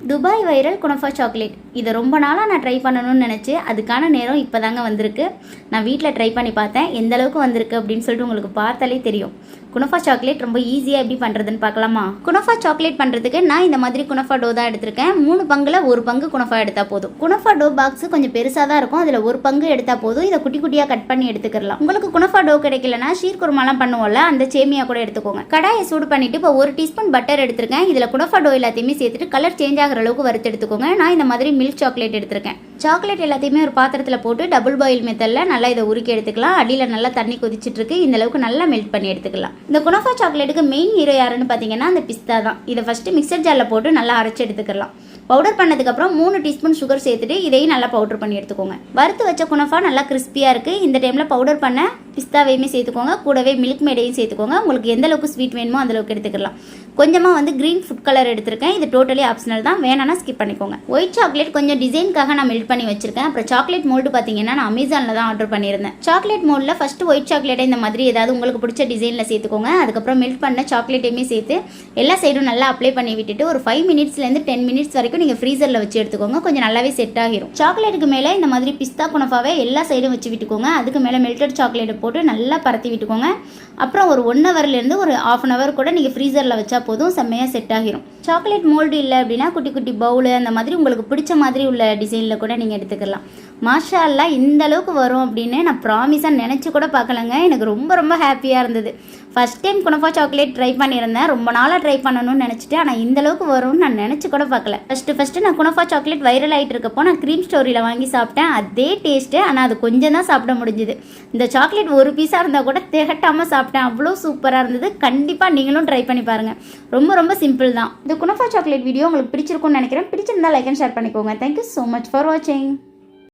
Dubai viral குனஃபா chocolate. இதை ரொம்ப நாளாக நான் ட்ரை பண்ணணும்னு நினச்சி அதுக்கான நேரம் இப்போ தாங்க வந்திருக்கு. நான் வீட்டில் ட்ரை பண்ணி பார்த்தேன், எந்த அளவுக்கு வந்திருக்கு அப்படின்னு சொல்லிட்டு உங்களுக்கு பார்த்தாலே தெரியும். குனஃபா சாக்லேட் ரொம்ப ஈஸியாக எப்படி பண்ணுறதுன்னு பார்க்கலாமா? குனஃபா சாக்லேட் பண்ணுறதுக்கு நான் இந்த மாதிரி குனஃபா டோ தான் எடுத்திருக்கேன். 3 பங்கில் 1 பங்கு குனஃபா எடுத்தால் போதும். குனஃபா டோ பாக்ஸ் கொஞ்சம் பெருசாக தான் இருக்கும், அதில் 1 பங்கு எடுத்தால் போதும். இதை குட்டி குட்டியாக கட் பண்ணி எடுத்துக்கலாம். உங்களுக்கு குனஃபா டோ கிடைக்கலன்னா ஷீர் குருமாலாம் பண்ணுவோம்ல, அந்த சேமியா கூட எடுத்துக்கோங்க. கடாயை சூடு பண்ணிவிட்டு இப்போ 1 டீஸ்பூன் பட்டர் எடுத்திருக்கேன். இதில் குனஃபா டோ எல்லாத்தையுமே சேர்த்துட்டு கலர் சேஞ்ச் ஆகிற அளவுக்கு வறுத்து எடுத்துக்கோங்க. நான் இந்த மாதிரி மில்க் சாக்லேட் எடுத்திருக்கேன். சாக்லேட் எல்லாத்தையுமே ஒரு பாத்திரத்தில் போட்டு டபுள் பாயில் மெத்தடில் நல்லா இதை உருக்கி எடுத்துக்கலாம். அடியில் நல்லா தண்ணி கொதிச்சிட்டு இருக்கு, இந்த அளவுக்கு நல்லா மெல்ட் பண்ணி எடுத்துக்கலாம். இந்த குனஃபா சாக்லேட்டுக்கு மெயின் ஹீரோ யாருன்னு பார்த்தீங்கன்னா அந்த பிஸ்தா தான். இதை ஃபஸ்ட்டு மிக்சர் ஜாரில் போட்டு நல்லா அரைச்சி எடுத்துக்கலாம். பவுடர் பண்ணதுக்கப்புறம் 3 டீஸ்பூன் சுகர் சேர்த்துட்டு இதையும் நல்லா பவுடர் பண்ணி எடுத்துக்கோங்க. வறுத்து வச்ச குனஃபா நல்லா கிறிஸ்பியாக இருக்குது. இந்த டைமில் பவுடர் பண்ண பிஸ்தாவையுமே சேர்த்துக்கோங்க, கூடவே மில்க் மேடையும் சேர்த்துக்கோங்க. உங்களுக்கு எந்த அளவுக்கு ஸ்வீட் வேணுமோ அந்தளவுக்கு எடுத்துக்கலாம். கொஞ்சமாக க்ரீன் ஃபுட் கலர் எடுத்திருக்கேன். இது டோட்டலி ஆப்ஷனல் தான், வேணான்னா ஸ்கிப் பண்ணிக்கோங்க. ஒயிட் சாக்லேட் கொஞ்சம் டிசைனுக்காக நான் மெல்ட் பண்ணி வச்சிருக்கேன். அப்புறம் சாக்லேட் மோல்டு பார்த்தீங்கன்னா நான் அமேசானில் தான் ஆர்டர் பண்ணியிருந்தேன். சாக்லேட் மோல்டில் ஃபஸ்ட்டு ஒயிட் சாக்லேட்டை இந்த மாதிரி ஏதாவது உங்களுக்கு பிடிச்ச டிசைனில் சேர்த்துக்கோங்க. அதுக்கப்புறம் மெல்ட் பண்ண சாக்லேட்டையுமே சேர்த்து எல்லா சைடும் நல்லா அப்ளை பண்ணி விட்டுட்டு ஒரு 5 மினிட்ஸ்லேருந்து 10 மினிட்ஸ் வரைக்கும் நீங்கள் ஃப்ரீசரில் வச்சு எடுத்துக்கோங்க. கொஞ்சம் நல்லாவே செட் ஆகிரும். சாக்லேட்டுக்கு மேலே இந்த மாதிரி பிஸ்தா குனஃபாவே எல்லா சைடும் வச்சு விட்டுக்கோங்க. அதுக்கு மேலே மெல்டட் சாக்லேட்டை போட்டு நல்லா பரத்தி விட்டுக்கோங்க. அப்புறம் ஒரு 1 ஹவர்லேருந்து ஒரு 1/2 hour கூட நீங்கள் ஃப்ரீசரில் வச்சா போதும், செம்மையாக செட் ஆகிரும். சாக்லேட் மோல்டு இல்லை அப்படின்னா குட்டி குட்டி பவுலு அந்த மாதிரி உங்களுக்கு பிடிச்ச மாதிரி உள்ள டிசைனில் கூட நீங்கள் எடுத்துக்கலாம். மாஷா அல்லாஹ், இந்த அளவுக்கு வரும் அப்படின்னு நான் ப்ராமிஸாக நினச்சி கூட பார்க்கலங்க. எனக்கு ரொம்ப ரொம்ப ஹாப்பியாக இருந்தது. ஃபஸ்ட் டைம் குனஃபா சாக்லேட் ட்ரை பண்ணியிருந்தேன். ரொம்ப நாளாக ட்ரை பண்ணணும்னு நினச்சிட்டு, ஆனால் இந்த அளவுக்கு வரும்னு நான் நினச்சி கூட பார்க்கல. ஃபஸ்ட்டு நான் குனஃபா சாக்லேட் வைரல் ஆகிட்டு இருக்கப்போ நான் க்ரீம் ஸ்டோரியில் வாங்கி சாப்பிட்டேன். அதே டேஸ்ட்டு, ஆனால் அது கொஞ்சம் தான் சாப்பிட முடிஞ்சுது. இந்த சாக்லேட் ஒரு பீஸாக இருந்தால் கூட திகட்டாமல் சாப்பிட்டேன். அவ்வளோ சூப்பராக இருந்தது. கண்டிப்பாக நீங்களும் ட்ரை பண்ணி பாருங்கள். ரொம்ப ரொம்ப சிம்பிள் தான். இந்த குனஃபா சாக்லேட் வீடியோ உங்களுக்கு பிடிச்சிருக்கும்னு நினைக்கிறேன். பிடிச்சிருந்தா லைக் அண்ட் ஷேர் பண்ணிக்கோங்க. தேங்க்யூ ஸோ மச் ஃபார் வாட்சிங்.